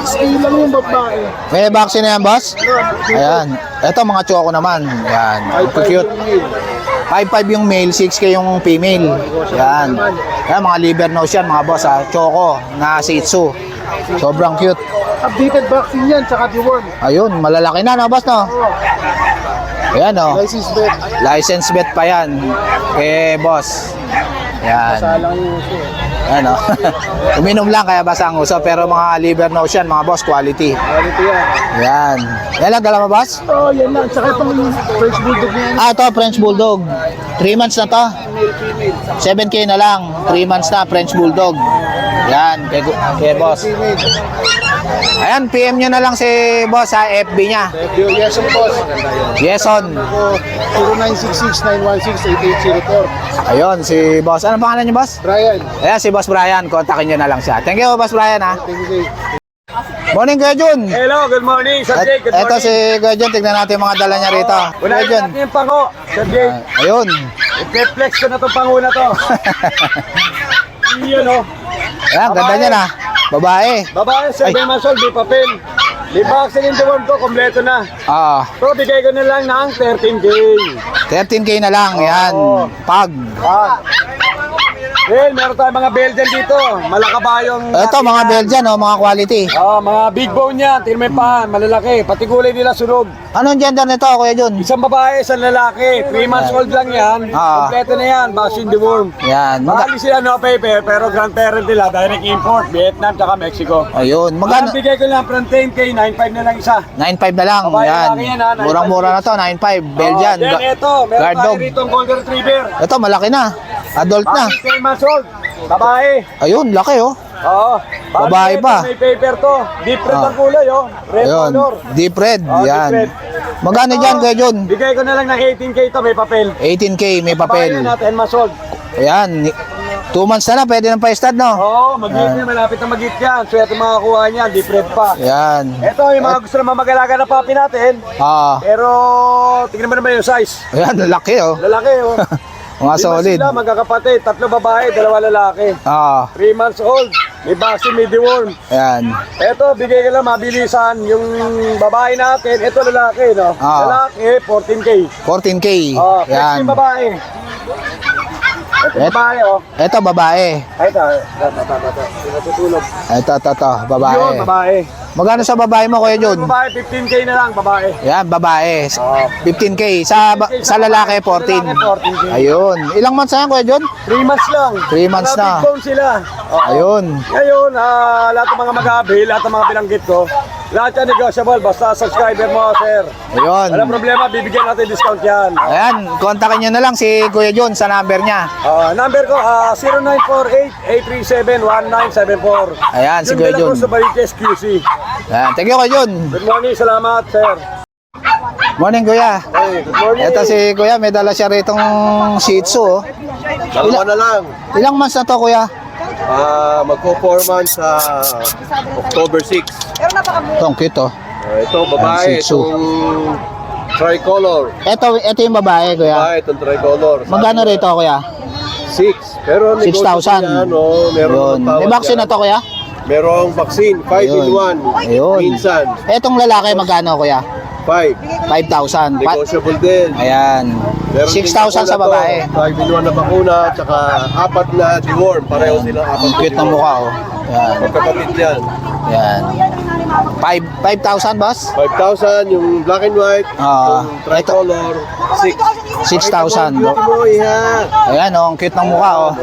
6A lang yung babae. May vaccine na yan boss? Ayan. Ito mga choco naman. Ayan. Cute. 5.5 yung male, 6K yung female. Yan. Yan, mga liver nose yan, mga boss, ha. Choco na Shih Tzu. Sobrang cute. Updated vaccine yan, tsaka deworm. Ayun, malalaki na, no, boss, no? Ayan, no. License bet. License bet pa yan. Eh, boss. Yan. Salang yung uso. Ano? Uminom lang kaya basa ang uso, pero mga liver nose yan, mga boss, quality. Quality yan. Yan. Yan lang, dala mo, boss? Oh, yan lang. Tsaka itong French Bulldog niya. Ah, ito, French Bulldog. 3 months na to. 7K na lang. 3 months na, French Bulldog. Yan, kay boss. Ayan, PM nyo na lang si boss sa FB niya. Yes, of course. Yes on. 0966-916-8804. Ayun, si boss. Anong pangalan niyo, boss? Brian. Ayan, si boss Brian. Kontakin nyo na lang siya. Thank you, boss Brian, ha. Thank you. Morning, Kuya Jun. Hello, good morning, Sir Jake. Good Ito morning. si Kuya Jun. Tignan natin yung mga dala niya rito. Kuya Unahin Jun. natin yung pango, Sir Jake. Ayun. I-flex ko na itong pango na to. Iyan, oh. Ayan, ganda niya na. Babae. Babae, 7 months old, di papel. Di vaccine in the world ko, kompleto na. Ah, So, bigay ko na lang ng 13K. 13K na lang. Yan. Pag. Well, meron tayong mga Belgian dito. Malakabayong... Ito, mga Belgian, oh, mga quality. Mga big bone yan. Tingnan mo yung paan, malalaki. Pati kulay nila sunog. Anong gender nito, Kuya Jun? Isang babae, isang lalaki. 3 months old lang yan. Ah. Kompleto na yan, vaccine the worm. Yan. Mahali sila no paper, pero grandparent nila, direct import, Vietnam tsaka Mexico. Ayun. Magkano? Magkano? Bigay ko lang from 10K, 9.5 na lang isa. 9.5 na lang. Babae, Yan. lalaki yan, ha? 9.5. Murang-mura na to. 9.5. Belgian. Then ito, meron Guard tayo dog. rito ang Golden Retriever. Ito, malaki na. Adult na. Bakit 10 months old? Babae. Ayun, laki, oh. Oo. Babae Bakit pa. May paper to. Deep red Ah. ang kulay, oh. Red Ayun. color. Deep red. Oh, deep Yan. red. Magkano dyan, Kuya Jun? Bigay ko na lang ng 18K to, may papel. 18K, may Babae papel. na, 10 months old. Ayan. 2 months na pwede nang pa-stud, no? Oo, mag-hit yan, malapit na mag-hit yan. So, ito makakuha niyan, deep red pa. Ayan. Ito, yung mga gusto naman mag-alaga na papi natin. Ah. Pero, tingnan mo naman yung size. Ayan, laki, oh. Lalaki, oh. Mga Lima solid. sila, magkakapatid. 3 babae, 2 lalaki. Ah. 3 months old. May vaccine, may deworm. Ayan. Ito, bigay ka lang mabilisan. Yung babae natin, ito lalaki, no? Ah. Lalaki, 14K. 14K. Oh, next Ayan. yung babae. Ito babae, oh. Ito, babae. Ay, ito. Natutulog. Ito. Babae. Yun, babae. Magkano sa babae mo, Kuya Jun? Babae, 15K na lang, babae. Yan, babae. Oh. 15K. Sa lalaki, 14. Lalaki, 14K. Ayun. Ilang months na yan, Kuya Jun? 3 months lang. 3 months Mga na. big bone sila. Oo. Ayun. Ngayon, lahat ng mga mag-abil, lahat ng mga binanggit ko, lahat yan negotiable, basta subscriber mo, sir. Ayun. Walang problema, bibigyan natin discount yan. Ayan, kontakin nyo na lang si Kuya Jun sa number niya. Number ko, 0948-837-1974. Ayan, si Kuya Jun. Yung sa Bariches QC. Ayan, thank you, Kuya Jun. Good morning, salamat, sir. Morning, Kuya. Hey, good morning. Ito si Kuya, may dala siya ritong Shih Tzu. Oh. Dalawa na lang. Ilang months na to, Kuya? Magpo 4 months sa October 6. Pero napakamura. Itong cute, oh. Ito, Shih babae. Tzu. Itong tricolor. Ito yung babae, Kuya. Babae, itong tricolor. Magkano rito, Kuya? 6. Pero 6,000. yan, oh, meron Ayun. ng May tawad vaccine yan. na to, Kuya? Merong vaccine, 5 in 1. Ayun. Minsan, Etong lalaki, magkano, Kuya? 5. 5,000. Negotiable din. Ayan. Meron din 6,000 sa bakuna babae. to, 5 in 1 na bakuna, tsaka 4 na deworm. Pareho silang 4 Ang cute ng mukha, oh. Ayan. Magkapatid yan. Ayan. 5,000, boss? 5,000 yung black and white, Ah, yung tricolor, 6. 6,000. Beauty mo, iha. Ayan, oh. Ang cute ng mukha, oh.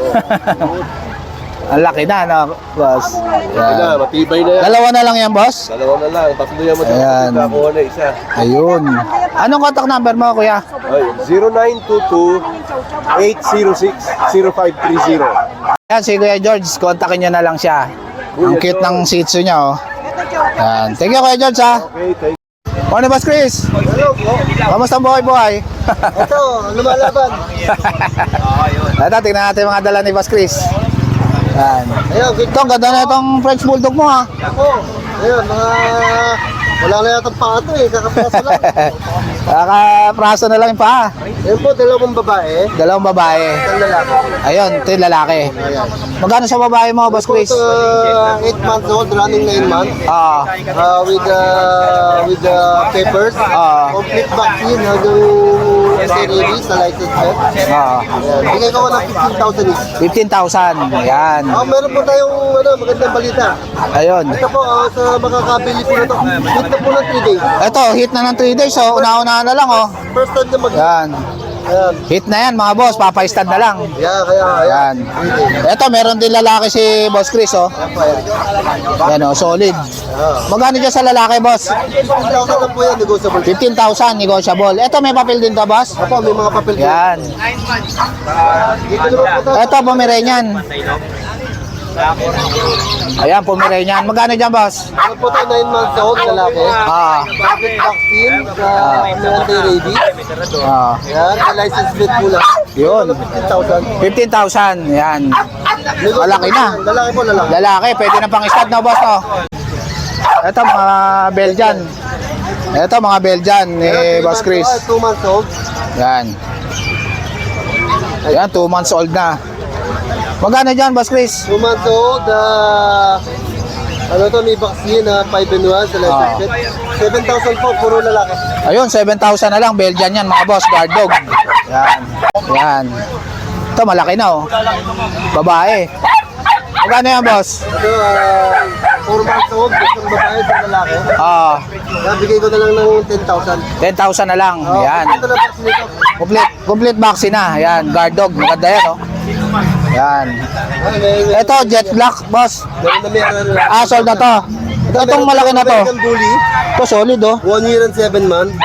Ang laki na, no, boss? Ito na, Ayan. matibay na yan. Dalawa na lang yan, boss? Dalawa na lang, tatlo yan mo. Ayan. Nakuha na isa. Ayun. Anong contact number mo, Kuya? Ay, 0922-806-0530. Ayan, si Kuya George. Kontakin nyo na lang siya. Ang cute ng Shih Tzu niya, oh. Ayan. Thank you, Kuya George, ha? Okay, thank you. Morning, Boss Chris. Hello po. Kamusta ang buhay-buhay? Ito, lumalaban. Ito, tingnan natin mga dala ni Boss Chris. Ayan. Ayun, Ito, ang ganda na itong French Bulldog mo, ha? ako. Ayun, mga Wala na yata pa ito eh, kakapraso lang. Kakapraso na lang yung paa. Yan po, dalawang babae. Dalawang babae. Isang lalaki. Ayun, ito yung lalaki. Ayan. Magkano sa babae mo, Boss Chris? 8 months old, running 9 months. Ah, With the papers. Complete vaccine hanggang anti-rabies sa license pet. Ayan. Bigay ko ng 15,000 each. 15,000. Yan. Meron po tayong magandang balita. Ayun. Ito po, sa makakabili po na ito. Hit na po ng 3 days. Ito, hit na ng 3 days. So, una-unahan na lang, oh. First time na mag-hit. Yan. Ayan. Hit na yan, mga boss. Papa-stud na lang. Kaya, Yan. Ito, meron din lalaki si Boss Chris, oh. Yan, oh, solid. Magkano dyan sa lalaki, boss? 15,000 lang po yan, negotiable. 15,000, negotiable. Ito, may papel din to, boss? Apo, may mga papel po. Yan. Dito naman po tayo. Ito, Pomeranian. Ayan, Pomeranian. Magkano dyan, boss? Ano po tayo, 9 months old, lalaki. Public vaccine sa anti-rabies. Yan, sa license plate po lang. Yun. 15,000. 15,000. Yan. Malaki na. Lalaki po, lalaki. Lalaki, pwede na pang stud na, boss, no? Ito, mga Belgian. Ito, mga Belgian ni Boss Chris. 2 months old. Yan. Ayan, 2 months old na. Magkano dyan, Boss Chris? 2 months old, ano to, may vaccine na 5-in-1 sa license plate. 7,000 po, puro lalaki. Ayun, 7,000 na lang. Belgian yan, mga boss. Guard dog. Yan. Yan. Ito, malaki na, oh. Babae. Magkano yan, boss? Ito, 4 months old, isang babae, isang lalaki. Yan, bigay ko na lang ng 10,000. 10,000 na lang. Yan. Ito na vaccine nito. Complete vaccine na. Yan, guard dog. Maganda yan, oh. Yan. Ito, jet black, boss. Meron na. Sold na to. Itong malaki na to. American Bully, Ito, solid, oh. 1 year and 7 months.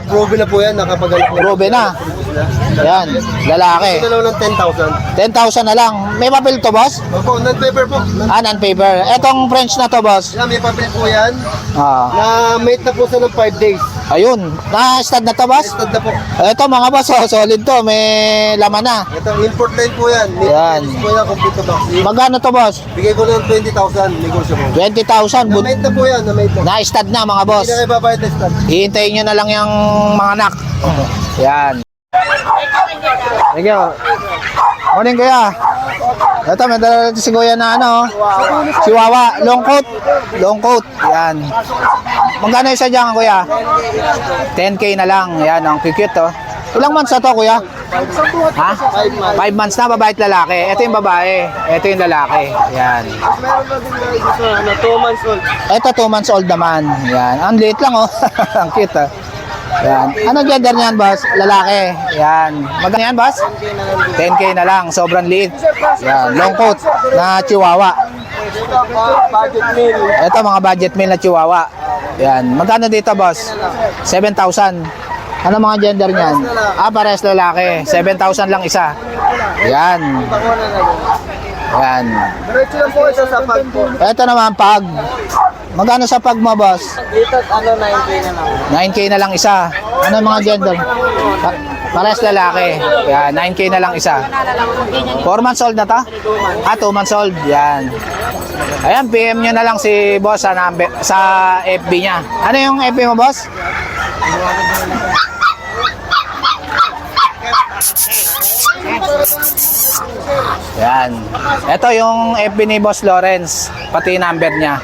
Proven na po yan, nakapagalit na. Proven na. Yan, lalaki. Ito na lang ng 10,000. 10,000 na lang. May papel to, boss? Opo, non-paper po. Non-paper. Etong French na to, boss. Yan, may papel po yan. Ah. Na mate na po sa ng 5 days. Ayun. Na-stud na to, boss? Tested na po. Ito, mga boss, oh, solid to. May laman na. Ito, import line po yan. Yan. Po yan, complete na vaccine. Magkano to, boss? Bigay ko ng 20,000, negotiable. 20,000. Na mate na po yan, na mate na. Na-stud na, mga boss. Hindi na kayo babayad na stud. Hihintayin nyo na lang yung mga anak. Yan. Thank you. Morning, kuya. Ito, may dala si kuya na ano. Chihuahua. Long coat. Long coat. Yan. Magkano isa dyan, kuya? 10K na lang. Yan, ang cute, oh. Ilang months na to, kuya? Ha? 5 months. 5 months na, babae at lalaki. Ito yung babae. Ito yung lalaki. Yan. Meron na din dito, 2 months old. Ito, 2 months old naman. Yan. Ang liit lang, oh. Ang cute, oh. Yan. Anong gender niyan, boss? Lalaki. Yan. Magkano yan, boss? 10K na lang. Sobrang liit. Yan. Long coat na chihuahua. Budget meal. Ito, mga budget meal na chihuahua. Yan. Magkano dito, boss? 7,000. Ano mga gender niyan? Pares lalaki. 7,000 lang isa. Yan. Yan. Diretso lang po isa sa pag po. Ito naman, pag. Magkano sa pag mo, boss? Dito, 9K na lang. 9K na lang isa. Ano mga gender? Pares lalaki. Yan, 9K na lang isa. 4 months old na ta? 2 months old. Yan. Ayan, PM nyo na lang si boss sa FB niya. Ano yung FB mo, boss? Yan. Ito yung FB ni Boss Lawrence. Pati yung number niya.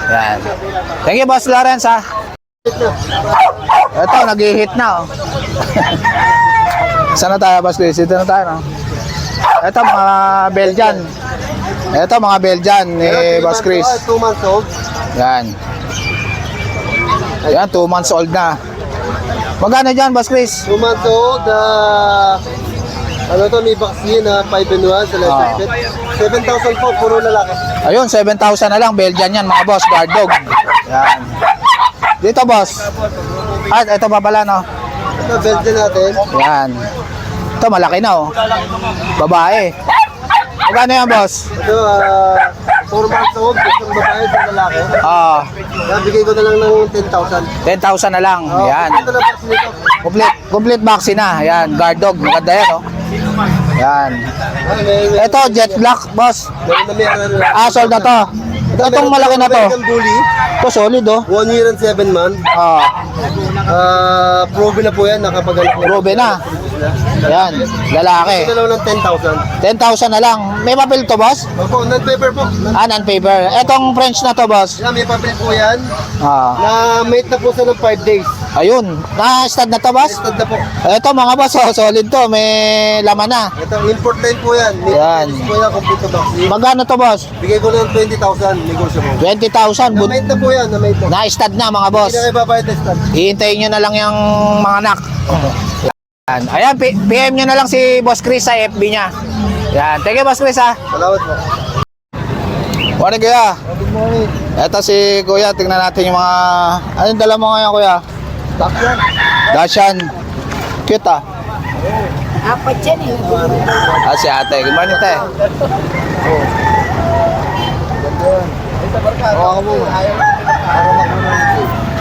Yan. Thank you, Boss Lawrence, ha. Ito, nag-hit na, oh. Saan na tayo, Boss Chris? Dito na tayo, no? Ito, mga Belgian. Ito, mga Belgian ni Boss Chris. 2 months old. Yan. Yan, 2 months old na. Magkano dyan, Boss Chris? 2 months old, ano to, may vaccine na 5-in-1 sa license plate. 7,000 po, puro lalaki. Ayun, 7,000 na lang. Belgian yan, mga boss. Guard dog. Yan. Dito, boss. Ito pa pala, no? Ito, Belgian natin. Yan. Ito, malaki na, oh. Babae. Magkano yan, boss? Ito, 4 months old, isang babae, isang lalaki. Yan, bigay ko na lang ng 10,000. 10,000 na lang. Yan. Ito na vaccine nito. Complete vaccine na. Yan, guard dog. Maganda yan, oh. Yan. Ito, jet black, boss. Meron na. Sold na to. Itong malaki na to. American Bully, Ito solid oh. 1 year and 7 months. Proven na po yan, nakapaganak na. Proven na. Yan, lalaki. Ito na lang ng 10,000. 10,000 na lang. May papel to, boss? Opo, non-paper po. Non-paper. Etong French na to, boss? Yan, may papel po yan. Ah. Na mate na po sa ng 5 days. Ayun. Na-stud na to, boss? Stad na po. Ito mga boss, oh, solid to. May laman na. Ito, import line po yan. May Yan. po yan, complete vaccine. Magkano to, boss? Bigay ko lang 20,000, negotiable. 20,000. Na mate na po yan, na mate na. Na-stud na, mga boss. Hindi na kayo babayad na stud. Hihintayin nyo na lang yung mga anak. Yan. Ayan, PM nyo na lang si Boss Chris sa FB niya. Yan. Thank you, Boss Chris, ha. Salamat po. Morning, kuya. Good morning. Ito si kuya. Tingnan natin yung mga... Anong dala mo ngayon, kuya? Top yan. Dashan. Cute, ah. Apat yan eh. Ah, si ate. Good morning, te. Oo, mo.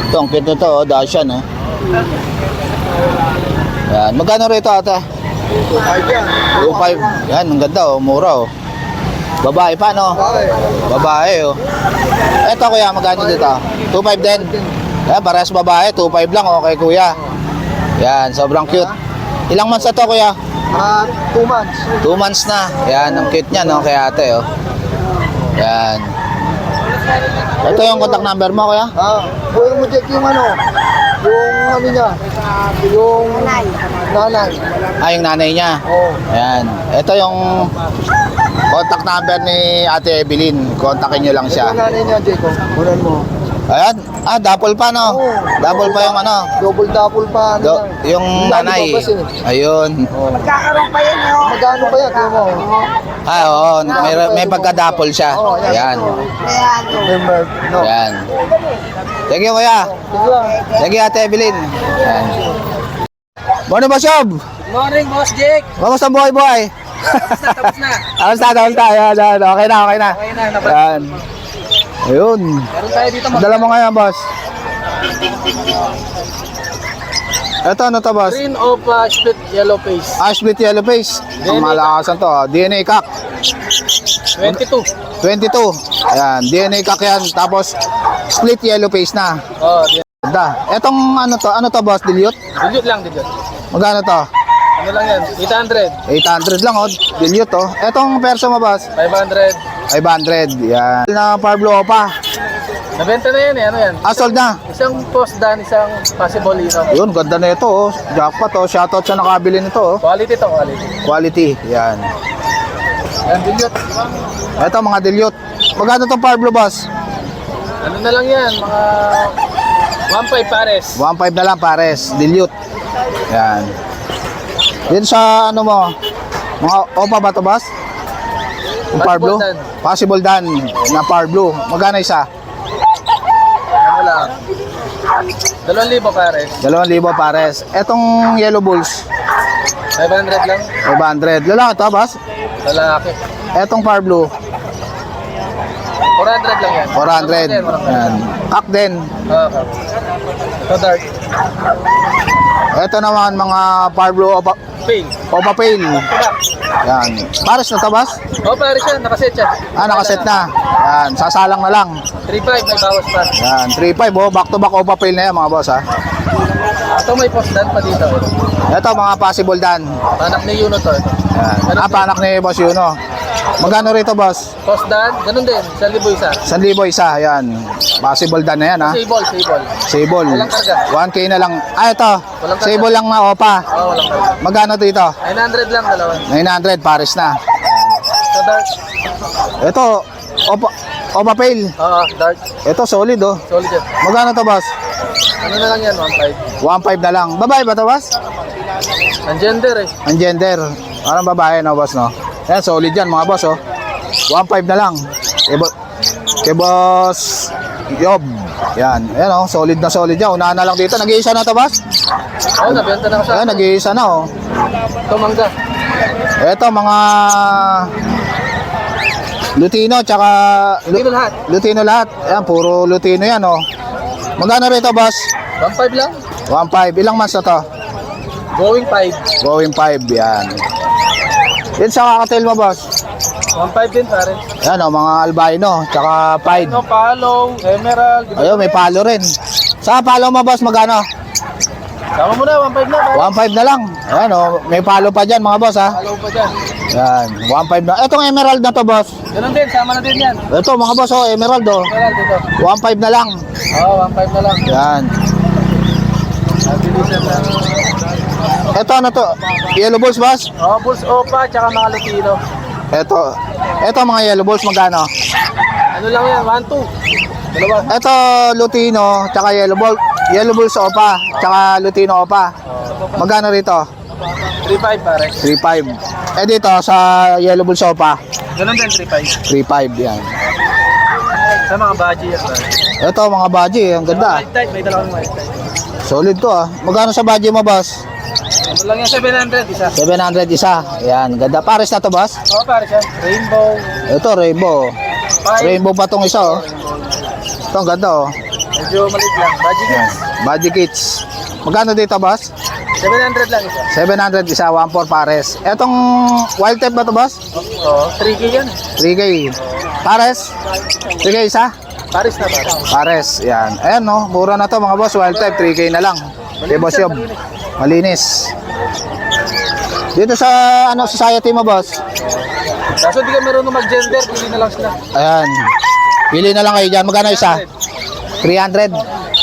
Ito, ang cute nito, oh. Dashan, oh. Yan. Magkano rito, ate? 5 yan. 2.5. Yan, ang ganda, oh. Mura, oh. Babae pa, no? Okay. Babae, oh. Ito, kuya, magkano dito? 2.5 din. Yan, parehas babae. 2.5 lang, okay, kuya. Yan, sobrang cute. Ilang months na to, kuya? 2 months. 2 months na. Yan, ang cute niya, no? Kay ate, oh. Yan. Ito yung contact number mo, kuya? Pwede mo check yung niya, yung nanay. Ah, yung nanay niya. Oo. Ayan. Ito yung contact number ni Ate Evelyn. Kontakin nyo lang siya. Yung nanay niya, Jacob. Kunan mo. Ayan. Ah, double pa, no? Oo. Double pa yung ano. Double pa. Yung nanay. Ayun. Magkakaroon pa yan yun. Magkano pa yan? Tingnan mo. Ah, oo. May pagka-double siya. Ayan. Remember. No. Ayan. Thank you, kuya. Thank you, Ate Evelyn. Ayan. Morning, Boss Yob. Morning, Boss Jake. Kamusta ang buhay-buhay? Tapos na. Tapos na. Ayan, ayan. Okay na. Okay na. Ayan. Ayun. Meron tayo dito. Dala mo ngayon, boss. Ito, ano to, boss? Green of split yellow face. Ashbit yellow face. Ang malakasan to. DNA cock. 22. 22. Ayan. DNA cock yan. Tapos, split yellow face na. Oh, Ganda. Etong ano to, boss? Dilute? dilute lang, dilute. Magkano to? Ano lang yan? 800. 800 lang, oh. Dilute, oh. Etong perso mo, boss? 500. 500. Yan. Na Pablo Opa. Nabenta na yan eh. Ano yan? Ah, sold na. Isang post dan, isang possible ino. Yun, ganda na ito, oh. Jackpot, oh. Shoutout sa nakabili nito, oh. Quality to, quality. Quality. Yan. Yan, dilute. Ito, mga dilute. Magkano itong Pablo, boss? Ano na lang yan? Mga 1.5 pares. 1.5 na lang, pares. Dilute. Yan. Din sa ano mo, mga opa ba ito, boss? Yung Pablo? Dan. Possible dan na Pablo. Magkano isa? Ano lang? 2,000 pares. 2,000 pares. Etong Yellow Bulls, 500 lang. 500. Lalaki ito, boss? Lalaki. Etong Pablo, 400 lang yan. 400. Yan. Kak din. Okay. Ito dark. Ito naman mga Pablo Opa, Pink. Opa Pail. Back. Yan. Pares na ito, boss? Oh, pares yan. Nakaset siya. Ah, nakaset na. Yan. Sasalang na lang. 3.5 may bawas pa. Yan. 3.5, oh. Back to back Opa Pail na yan, mga boss, ha. Ito may post dan pa dito. Ito, mga possible dan. Anak ni Yuno to. Yan. Ah, panak ni Boss Yuno. Magkano rito, boss? Post dan, ganun din. 1,000 isa. 1,000 isa. Yan. Possible dan na yan, ha. Sable, sable. Sable. Walang karga. 1K na lang. Ah, ito. Walang karga. Sable lang na Opa. Oh, walang karga. Magkano dito? 900 lang dalawa. 900, pares na. Ito dark. Ito, Opa Pail. Oo, dark. Ito, solid, oh. Solid yan. Magkano to, boss? Ano na lang yan, 1.5. 1.5 na lang. Babae ba to, boss? Ang gender eh. Ang gender. Parang babae, no, boss, no? Yan, solid yan, mga boss, oh. 1.5 na lang. Kay Boss Yob. Yan. Ayan, oh. Solid na solid yan. Unahan na lang dito. Nag-iisa na to, boss? Oo, nabenta na ko siya. Ayan, nag-iisa na, oh. Ito mangga. Ito, mga Lutino, tsaka Lutino lahat. Lutino lahat. Ayan, puro Lutino yan, oh. Magkano rito, boss? 1.5 lang. 1.5. Ilang months na to? Going 5. Going 5, yan. Yan sa kakatail mo, boss? 1.5 din pare. Yan o, mga albino, tsaka pied. Ano, palo, emerald. Ayun, may palo rin. Sa palo mo, boss, magkano? Sama mo na, 1.5 na pare. 1.5 na lang. Ayan o, may palo pa dyan mga boss ha. Palo pa dyan. Yan, 1.5 na. Itong emerald na to boss. Ganun din, sama na din yan. Ito mga boss oh, emerald oh. Emerald dito. 1.5 na lang. Oo, 1.5 na lang. Yan. Abilisan lang. Ito ano to? Yellow balls boss? Oo, Bulls Opa, tsaka mga Lutino. Ito mga yellow balls magkano? Ano lang yan, 1, 2. Dalawa. Ito Lutino, tsaka yellow ball. Yellow balls opa, tsaka Lutino opa. Magkano rito? 3.5 pare. 3.5. Eh dito sa yellow balls opa, Ganun din, 3.5. 3.5 yan. Sa mga budget yan pare. Ito mga baji, ang ganda. White type, may dalawang white type. Solid to ah. Magkano sa baji mo boss? Ano lang yan, 700 isa. 700 isa. Yan, ganda. Pares na to boss? Oo pare siya. Rainbow. Ito rainbow. Rainbow pa tong isa oh. Ito ang ganda oh. Medyo maliit lang. Budget Yan. yan. Baji kits. Magkano dito boss? 700 lang isa. 700 isa, 1.4 pares. Etong wild type ba to boss? Oo, 3K yan. 3K. Pares? 3K isa? Paris na pare. Pares. Yan. Ayan no, mura na to mga boss. Wild type, 3K na lang. Kay Boss Yob. Malinis. Dito sa ano society mo boss? Kaso di ka meron mag-gender, pili na lang sila. Ayan. Pili na lang kayo dyan. Magkano isa? 300.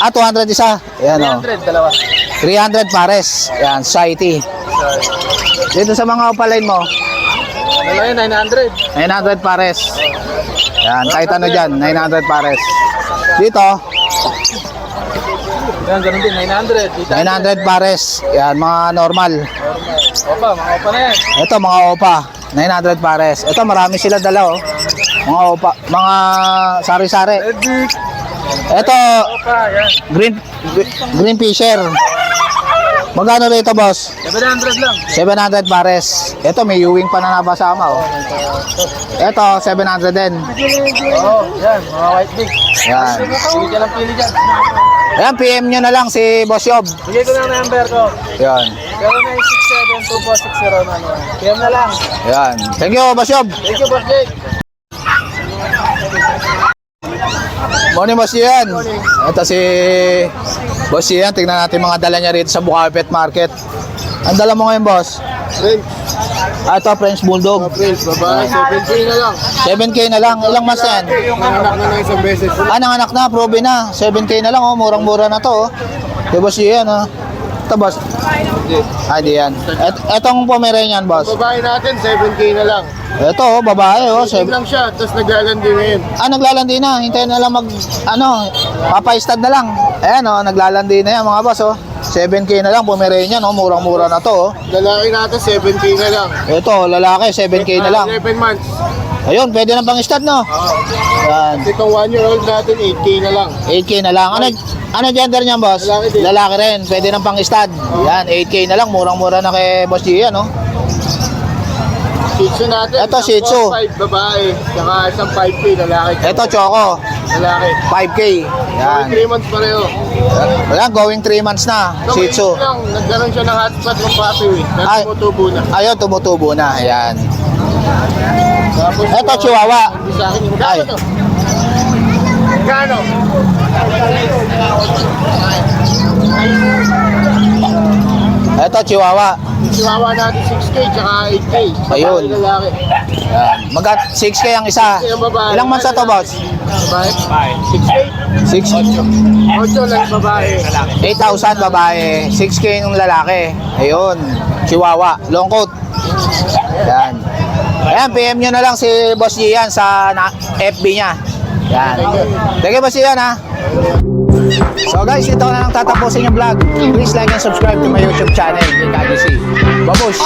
200 isa. Ayan o. 300, dalawa. 300 pares. Ayan, society. Dito sa mga opaline mo, Dalawa yun, 900. 900 pares. Ayan, kahit ano dyan, 900 pares. Dito, Yan, ganun din, 900. Dito, 900 pares. Ayan, mga normal. Opa, mga opa na yan. Ito, mga opa. 900 pares. Ito, marami sila dala oh. Mga opa, mga sari-sari. Edic. Ito, Opa, yan. green fisher. Magkano rito, boss? 700 lang. 700 pares. Ito, may Ewing pa na napasama oh. Ito, 700 din. Oo, yan, mga white big. Yan. Pili ka lang pili dyan. Ayan, PM nyo na lang si Boss Yob. Bigay ko lang number ko. Yan. Pero na yung 672460 na ano. PM na lang. Yan. Thank you, Boss Yob. Thank you, Boss Jake. Morning, Boss Ian. Ito si Boss Ian. Tingnan natin mga dala niya rito sa Bukawi Pet Market. Ang dala mo ngayon, boss? French. Ito, French Bulldog. French, babae. 7K na lang. 7K na lang. Ilang months na yan? Nanganak na ng isang beses. Nanganak na. Probe na. 7K na lang, oh. Murang-mura na to, oh. Di Boss Ian, oh. Ito, boss. Di yan. Etong Pomeranian, boss. Babae natin, 7K na lang. Ito, oh, babae, oh. Save lang siya, tapos naglalandi na yun. Naglalandi na. Hintayin na lang papaistad na lang. Ayan, oh. Naglalandi na yan, mga boss, oh. 7K na lang, Pomeranian, oh. Murang-mura na to, oh. Lalaki natin, 7K na lang. Ito, lalaki, 7K na lang. 11 months. Ayun, pwede na pang-istad, no? Yan. Itong 1-year-old natin, 8K na lang. 8K na lang. Ano gender niyan, boss? Lalaki din. Lalaki rin. Pwede nang pang-istad. Yan, 8K na lang. Murang-mura na kay Boss Gian, no? Shih Tzu natin. Ito, isang Shih Tzu. 4-5 babae. Saka isang 5K lalaki. Ito, Choco. Lalaki. 5K. Yan. 3 months pareho. Wala, going 3 months na. Shih Tzu. Lang, nagkaroon siya ng hotspot ng puppy week. Ay. Tumutubo na. Ayun, tumutubo na. Yan. Tapos, Ito, Chihuahua. Hindi sa akin. Ay. Magkano to? Magkano? Ito, Chihuahua. Chihuahua natin 6K tsaka 8K. Ayun. Babae, lalaki. Yan. 6K ang isa. Yung babae. Ilang months na to, boss? Babae? 6K? 8 lang babae. 8,000 babae. 6K yung lalaki. Ayun. Chihuahua. Long coat. Yan. Ayan, PM nyo na lang si Boss Gian sa FB niya. Yan. Thank you, Boss Gian, ha. So guys, ito na lang tatapusin yung vlog. Please like and subscribe to my YouTube channel, KDC. Babush!